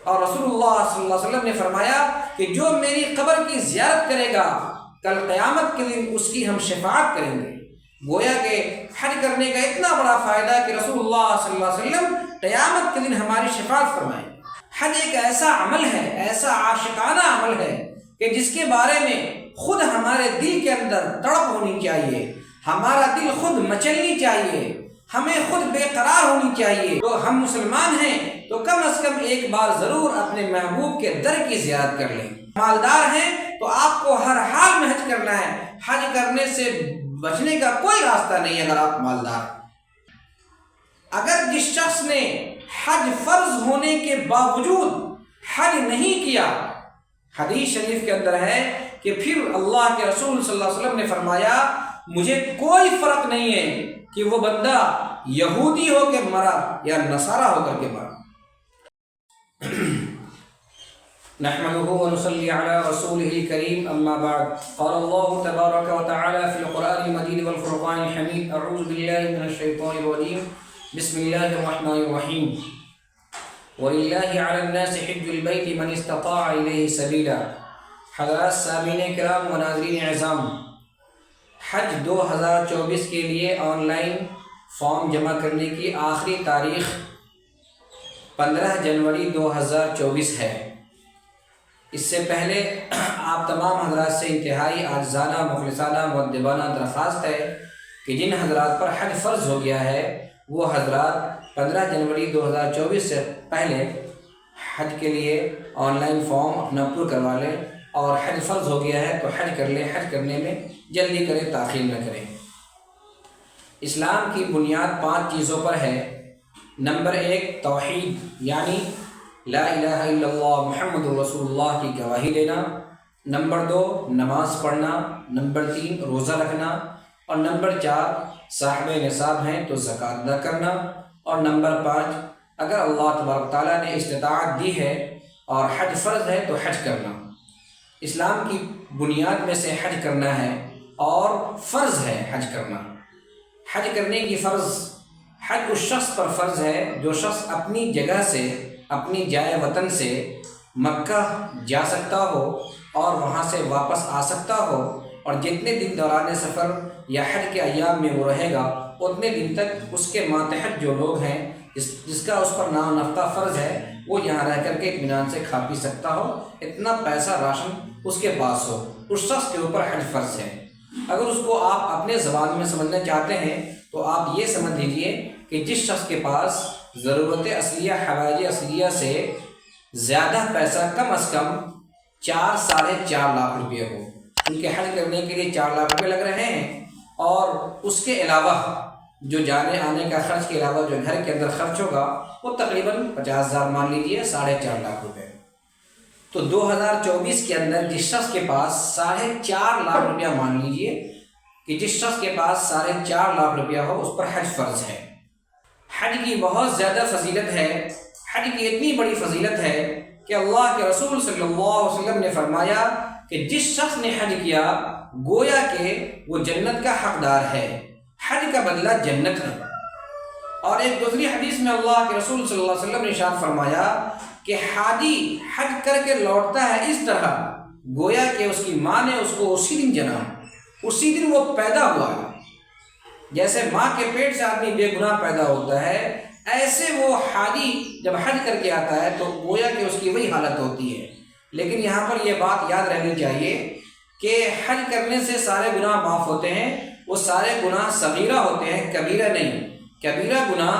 اور رسول اللہ صلی اللہ علیہ وسلم نے فرمایا کہ جو میری قبر کی زیارت کرے گا کل قیامت کے دن اس کی ہم شفاعت کریں گے۔ گویا کہ حج کرنے کا اتنا بڑا فائدہ ہے کہ رسول اللہ صلی اللہ علیہ وسلم قیامت کے دن ہماری شفاعت فرمائیں۔ حج ایک ایسا عمل ہے، ایسا عاشقانہ عمل ہے کہ جس کے بارے میں خود ہمارے دل کے اندر تڑپ ہونی چاہیے، ہمارا دل خود مچلنی چاہیے، ہمیں خود بے قرار ہونی چاہیے۔ تو ہم مسلمان ہیں تو کم از کم ایک بار ضرور اپنے محبوب کے در کی زیارت کر لیں۔ مالدار ہیں تو آپ کو ہر حال میں حج کرنا ہے، حج کرنے سے بچنے کا کوئی راستہ نہیں اگر آپ مالدار۔ اگر جس شخص نے حج فرض ہونے کے باوجود حج نہیں کیا، حدیث شریف کے اندر ہے کہ پھر اللہ کے رسول صلی اللہ علیہ وسلم نے فرمایا مجھے کوئی فرق نہیں ہے کہ وہ بندہ یہودی ہو کے مرا یا نصارہ ہو کر کے مرا۔ نحمده ونصلي على رسوله الكريم اما بعد قال الله تبارك وتعالى في القرآن المجيد والفرقان الحميد اعوذ بالله من الشيطان الرجيم بسم الله الرحمن الرحيم ولله على الناس حج البيت من استطاع إليه سبيلا۔ حضرات سامعین کرام و ناظرین اعظام، حج 2024 کے لیے آن لائن فارم جمع کرنے کی آخری تاریخ 15 جنوری 2024 ہے۔ اس سے پہلے آپ تمام حضرات سے انتہائی عاجزانہ مخلصانہ مؤدبانہ درخواست ہے کہ جن حضرات پر حج فرض ہو گیا ہے وہ حضرات 15 جنوری 2024 سے پہلے حج کے لیے آن لائن فارم اپنا پر کروا لیں، اور حج فرض ہو گیا ہے تو حج کر لیں۔ حج کرنے میں جلدی کریں، تاخیر نہ کریں۔ اسلام کی بنیاد 5 چیزوں پر ہے۔ نمبر 1 توحید، یعنی لا الہ الا اللہ محمد رسول اللہ کی گواہی دینا۔ نمبر 2 نماز پڑھنا۔ نمبر 3 روزہ رکھنا۔ اور نمبر 4 صاحب نصاب ہیں تو زکوٰۃ ادا کرنا۔ اور نمبر 5 اگر اللہ تبارک تعالیٰ نے استطاعت دی ہے اور حج فرض ہے تو حج کرنا۔ اسلام کی بنیاد میں سے حج کرنا ہے اور فرض ہے حج کرنا۔ حج کرنے کی حج اس شخص پر فرض ہے جو شخص اپنی جگہ سے، اپنی جائے وطن سے مکہ جا سکتا ہو اور وہاں سے واپس آ سکتا ہو، اور جتنے دن دوران سفر یا حج کے ایام میں وہ رہے گا اتنے دن تک اس کے ماتحت جو لوگ ہیں جس کا اس پر نام نفقہ فرض ہے وہ یہاں رہ کر کے اطمینان سے کھا پی سکتا ہو، اتنا پیسہ راشن اس کے پاس ہو، اس شخص کے اوپر حج فرض ہے۔ اگر اس کو آپ اپنے زبان میں سمجھنا چاہتے ہیں تو آپ یہ سمجھ لیجئے کہ جس شخص کے پاس ضرورت اصلیہ، حوائج اصلیہ سے زیادہ پیسہ کم از کم 4-4.5 لاکھ روپے ہو، ان کے حج کرنے کے لیے 4 لاکھ روپے لگ رہے ہیں، اور اس کے علاوہ جو جانے آنے کا خرچ کے علاوہ جو گھر کے اندر خرچ ہوگا وہ تقریباً 50,000 مان لیجیے، 4.5 لاکھ روپے۔ تو 2024 کے اندر جس شخص کے پاس 4.5 لاکھ روپیہ مان لیجیے کہ جس شخص کے پاس 4.5 لاکھ روپیہ ہو اس پر حج فرض ہے۔ حج کی بہت زیادہ فضیلت ہے، حج کی اتنی بڑی فضیلت ہے کہ اللہ کے رسول صلی اللہ علیہ وسلم نے فرمایا کہ جس شخص نے حج کیا گویا کہ وہ جنت کا حقدار ہے، حج کا بدلہ جنت ہے۔ اور ایک دوسری حدیث میں اللہ کے رسول صلی اللہ علیہ وسلم نے ارشاد فرمایا کہ حاجی حج کر کے لوٹتا ہے اس طرح گویا کہ اس کی ماں نے اس کو اسی دن جنا، اسی دن وہ پیدا ہوا ہے۔ جیسے ماں کے پیٹ سے آدمی بے گناہ پیدا ہوتا ہے، ایسے وہ حاجی جب حج کر کے آتا ہے تو گویا کہ اس کی وہی حالت ہوتی ہے۔ لیکن یہاں پر یہ بات یاد رہنی چاہیے کہ حج کرنے سے سارے گناہ معاف ہوتے ہیں، وہ سارے گناہ صغیرہ ہوتے ہیں، کبیرہ نہیں۔ کبیرہ گناہ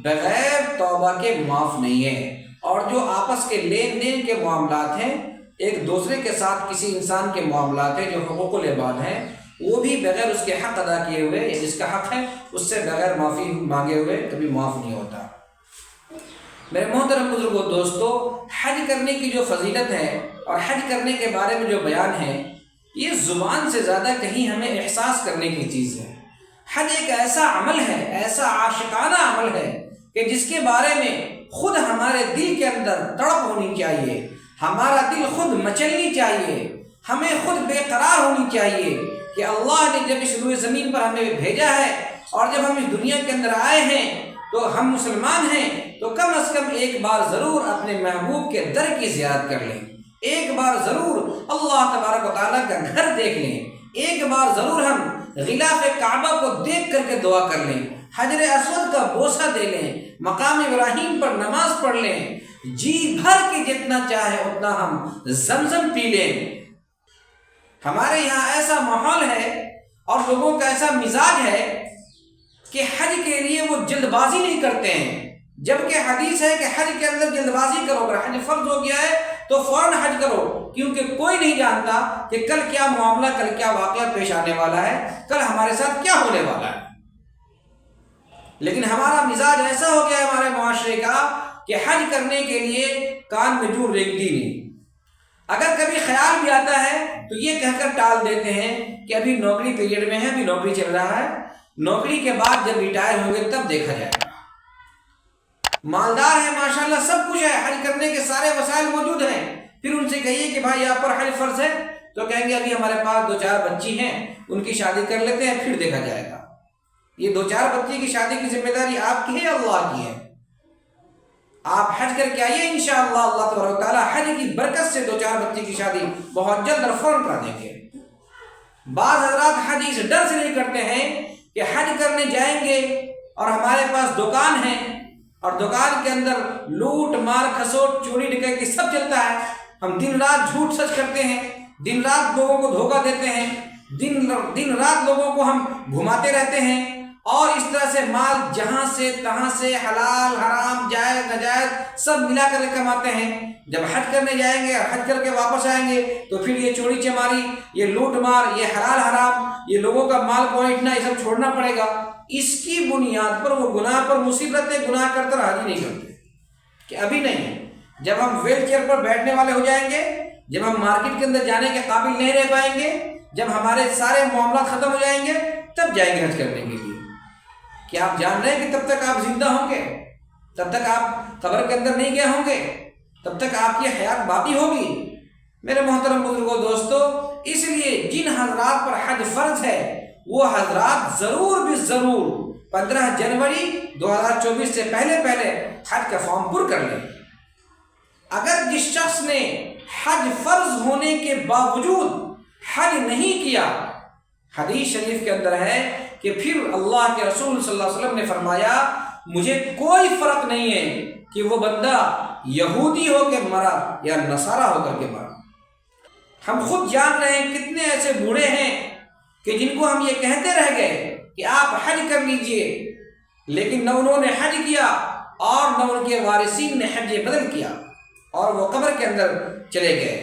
بغیر توبہ کے معاف نہیں ہے، اور جو آپس کے لین دین کے معاملات ہیں، ایک دوسرے کے ساتھ کسی انسان کے معاملات ہیں جو حقوق العباد ہیں، وہ بھی بغیر اس کے حق ادا کیے ہوئے یا جس کا حق ہے اس سے بغیر معافی مانگے ہوئے کبھی معاف نہیں ہوتا۔ میرے محترم بزرگوں، دوستو، حج کرنے کی جو فضیلت ہے اور حج کرنے کے بارے میں جو بیان ہے یہ زبان سے زیادہ کہیں ہمیں احساس کرنے کی چیز ہے۔ حج ایک ایسا عمل ہے، ایسا عاشقانہ عمل ہے کہ جس کے بارے میں خود ہمارے دل کے اندر تڑپ ہونی چاہیے، ہمارا دل خود مچلنی چاہیے، ہمیں خود بے قرار ہونی چاہیے کہ اللہ نے جب اس روئے زمین پر ہمیں بھیجا ہے اور جب ہم اس دنیا کے اندر آئے ہیں تو ہم مسلمان ہیں تو کم از کم ایک بار ضرور اپنے محبوب کے در کی زیارت کر لیں، ایک بار ضرور اللہ تبارک و تعالیٰ کا گھر دیکھ لیں، ایک بار ضرور ہم غلاف کعبہ کو دیکھ کر کے دعا کر لیں، حجر اسود کا بوسہ دے لیں، مقام ابراہیم پر نماز پڑھ لیں، جی بھر کے جتنا چاہے اتنا ہم زمزم پی لیں۔ ہمارے یہاں ایسا ماحول ہے اور لوگوں کا ایسا مزاج ہے کہ حج کے لیے وہ جلد بازی نہیں کرتے ہیں، جبکہ حدیث ہے کہ حج کے اندر جلد بازی کرو، اگر حج فرض ہو گیا ہے تو فوراً حج کرو، کیونکہ کوئی نہیں جانتا کہ کل کیا معاملہ، کل کیا واقعہ پیش آنے والا ہے، کل ہمارے ساتھ کیا ہونے والا ہے۔ لیکن ہمارا مزاج ایسا ہو گیا ہے ہمارے معاشرے کا کہ حج کرنے کے لیے کان میں جوں رینگتی نہیں، اگر کبھی خیال بھی آتا ہے تو یہ کہہ کر ٹال دیتے ہیں کہ ابھی نوکری پیریڈ میں ہے، ابھی نوکری چل رہا ہے، نوکری کے بعد جب ریٹائر ہوں گے تب دیکھا جائے گا۔ مالدار ہے ماشاءاللہ، سب کچھ ہے، حج کرنے کے سارے وسائل موجود ہیں، پھر ان سے کہیے کہ بھائی آپ پر حج فرض ہے تو کہیں گے ابھی ہمارے پاس 2-4 بچی ہیں، ان کی شادی کر لیتے ہیں پھر دیکھا جائے گا۔ یہ 2-4 بچی کی شادی کی ذمہ داری آپ کی ہے یا اللہ کی ہے؟ آپ حج کر کے آئیے، انشاءاللہ اللہ تبارک و تعالیٰ حج کی برکت سے 2-4 بچی کی شادی بہت جلد اور فوراً کرا دیں گے۔ بعض حضرات حج اس ڈر سے نہیں کرتے ہیں کہ حج کرنے جائیں گے اور ہمارے پاس دکان ہے اور دکان کے اندر لوٹ مار کھسوٹ چوری ڈکیتی سب چلتا ہے، ہم دن رات جھوٹ سچ کرتے ہیں، دن رات لوگوں کو دھوکہ دیتے ہیں، دن رات لوگوں کو ہم گھماتے رہتے ہیں، اور اس طرح سے مال جہاں سے تہاں سے حلال حرام جائز ناجائز سب ملا کر کماتے ہیں۔ جب حج کرنے جائیں گے اور حج کر کے واپس آئیں گے تو پھر یہ چوری چماری، یہ لوٹ مار، یہ حلال حرام، یہ لوگوں کا مال پوائنٹنا، یہ سب چھوڑنا پڑے گا۔ اس کی بنیاد پر وہ گناہ پر مصیبتیں گناہ کرتے حج ہی نہیں کرتے کہ ابھی نہیں، جب ہم ویل چیئر پر بیٹھنے والے ہو جائیں گے، جب ہم مارکیٹ کے اندر جانے کے قابل نہیں رہ پائیں گے، جب ہمارے سارے معاملات ختم ہو جائیں گے تب جائیں گے حج کرنے کے لیے۔ کیا آپ جان رہے ہیں کہ تب تک آپ زندہ ہوں گے، تب تک آپ قبر کے اندر نہیں گئے ہوں گے، تب تک آپ کی حیات باقی ہوگی؟ میرے محترم بزرگوں دوستو، اس لیے جن حضرات پر حج فرض ہے وہ حضرات ضرور بھی ضرور 15 جنوری 2024 سے پہلے حج کا فارم پر کر لیں۔ اگر جس شخص نے حج فرض ہونے کے باوجود حج نہیں کیا، حدیث شریف کے اندر ہے کہ پھر اللہ کے رسول صلی اللہ علیہ وسلم نے فرمایا مجھے کوئی فرق نہیں ہے کہ وہ بندہ یہودی ہو کے مرا یا نصارہ ہو کر کے مرا۔ ہم خود جان رہے ہیں کتنے ایسے بوڑھے ہیں کہ جن کو ہم یہ کہتے رہ گئے کہ آپ حج کر لیجئے، لیکن نہ انہوں نے حج کیا اور نہ ان کے وارثین نے حج بدل کیا اور وہ قبر کے اندر چلے گئے۔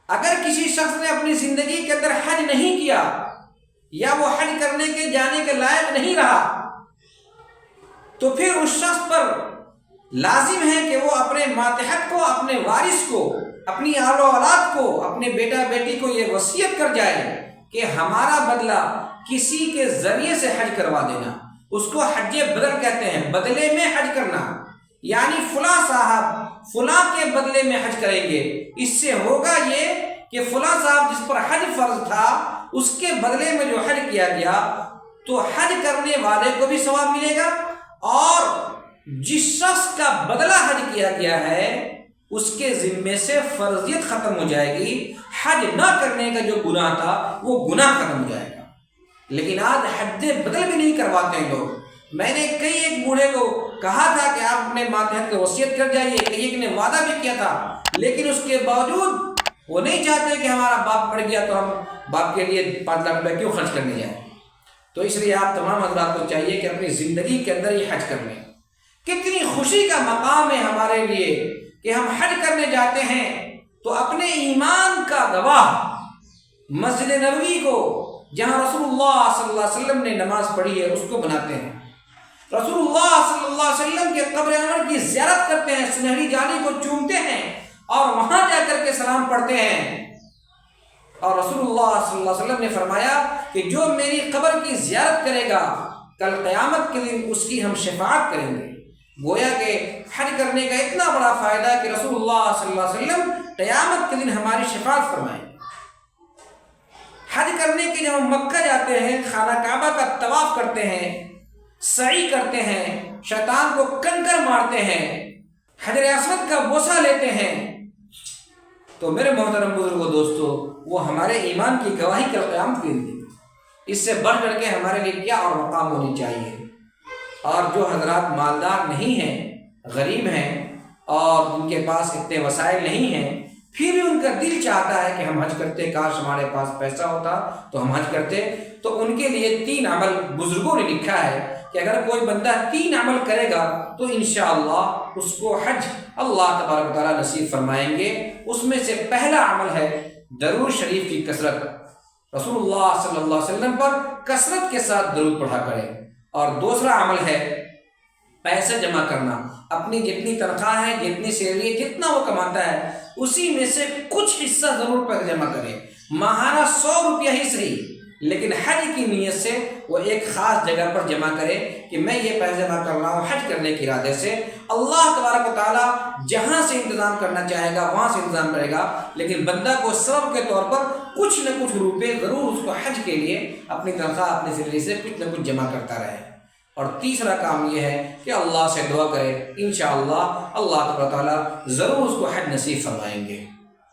اگر کسی شخص نے اپنی زندگی کے اندر حج نہیں کیا یا وہ حج کرنے کے جانے کے لائق نہیں رہا تو پھر اس شخص پر لازم ہے کہ وہ اپنے ماتحت کو، اپنے وارث کو، اپنی آل و اولاد کو، اپنے بیٹا بیٹی کو یہ وصیت کر جائے کہ ہمارا بدلہ کسی کے ذریعے سے حج کروا دینا۔ اس کو حج بدل کہتے ہیں، بدلے میں حج کرنا، یعنی فلاں صاحب فلاں کے بدلے میں حج کریں گے۔ اس سے ہوگا یہ کہ فلاں صاحب جس پر حج فرض تھا اس کے بدلے میں جو حج کیا گیا تو حج کرنے والے کو بھی ثواب ملے گا، اور جس شخص کا بدلہ حج کیا گیا ہے اس کے ذمے سے فرضیت ختم ہو جائے گی، حج نہ کرنے کا جو گناہ تھا وہ گناہ ختم ہو جائے گا۔ لیکن آج حج بدل بھی نہیں کرواتے ہیں لوگ۔ میں نے کئی ایک بوڑھے کو کہا تھا کہ آپ اپنے ماتحت کو وصیت کر جائیے، کئی ایک نے وعدہ بھی کیا تھا، لیکن اس کے باوجود وہ نہیں چاہتے کہ ہمارا باپ مر گیا تو ہم باپ کے لیے 5 لاکھ روپے کیوں خرچ کرنے جائیں۔ تو اس لیے آپ تمام حضرات کو چاہیے کہ اپنی زندگی کے اندر یہ حج کر لیں۔ کتنی خوشی کا مقام ہے ہمارے لیے کہ ہم حج کرنے جاتے ہیں تو اپنے ایمان کا گواہ مسجد نبوی کو، جہاں رسول اللہ صلی اللہ علیہ وسلم نے نماز پڑھی ہے، اس کو بناتے ہیں، رسول اللہ صلی اللہ علیہ وسلم کے قبر انور کی زیارت کرتے ہیں، سنہری جالی کو چومتے ہیں اور وہاں جا کر کے سلام پڑھتے ہیں۔ اور رسول اللہ صلی اللہ علیہ وسلم نے فرمایا کہ جو میری قبر کی زیارت کرے گا کل قیامت کے دن اس کی ہم شفاعت کریں گے۔ گویا کہ حج کرنے کا اتنا بڑا فائدہ ہے کہ رسول اللہ صلی اللہ علیہ وسلم قیامت کے دن ہماری شفاعت فرمائیں گے۔ حج کرنے کے جب ہم مکہ جاتے ہیں، خانہ کعبہ کا طواف کرتے ہیں سعی کرتے ہیں، شیطان کو کنکر مارتے ہیں، حجر اسود کا بوسہ لیتے ہیں، تو میرے محترم بزرگوں دوستو، وہ ہمارے ایمان کی گواہی کر قیامت کے دن۔ اس سے بڑھ کر کے ہمارے لیے کیا اور مقام ہونی چاہیے۔ اور جو حضرات مالدار نہیں ہیں، غریب ہیں، اور ان کے پاس اتنے وسائل نہیں ہیں، پھر بھی ان کا دل چاہتا ہے کہ ہم حج کرتے، کاش ہمارے پاس پیسہ ہوتا تو ہم حج کرتے، تو ان کے لیے 3 عمل بزرگوں نے لکھا ہے کہ اگر کوئی بندہ 3 عمل کرے گا تو انشاءاللہ اس کو حج اللہ تبارک و تعالیٰ نصیب فرمائیں گے۔ اس میں سے پہلا عمل ہے درود شریف کی کثرت، رسول اللہ صلی اللہ علیہ وسلم پر کثرت کے ساتھ درود پڑھا کریں۔ اور دوسرا عمل ہے پیسے جمع کرنا، اپنی جتنی تنخواہ ہے، جتنی سیلری، جتنا وہ کماتا ہے، اسی میں سے کچھ حصہ ضرور پیسے جمع کریں، ماہانہ 100 روپیہ ہی صحیح، لیکن حج کی نیت سے وہ ایک خاص جگہ پر جمع کرے کہ میں یہ پیسے جمع کر رہا ہوں حج کرنے کے ارادے سے۔ اللہ تبارک و تعالیٰ جہاں سے انتظام کرنا چاہے گا وہاں سے انتظام کرے گا، لیکن بندہ کو سبب کے طور پر کچھ نہ کچھ روپے ضرور اس کو حج کے لیے اپنی تنخواہ، اپنی سیلری سے کچھ نہ کچھ جمع کرتا رہے۔ اور تیسرا کام یہ ہے کہ اللہ سے دعا کرے، انشاءاللہ اللہ تبارک و تعالیٰ ضرور اس کو حج نصیب فرمائیں گے۔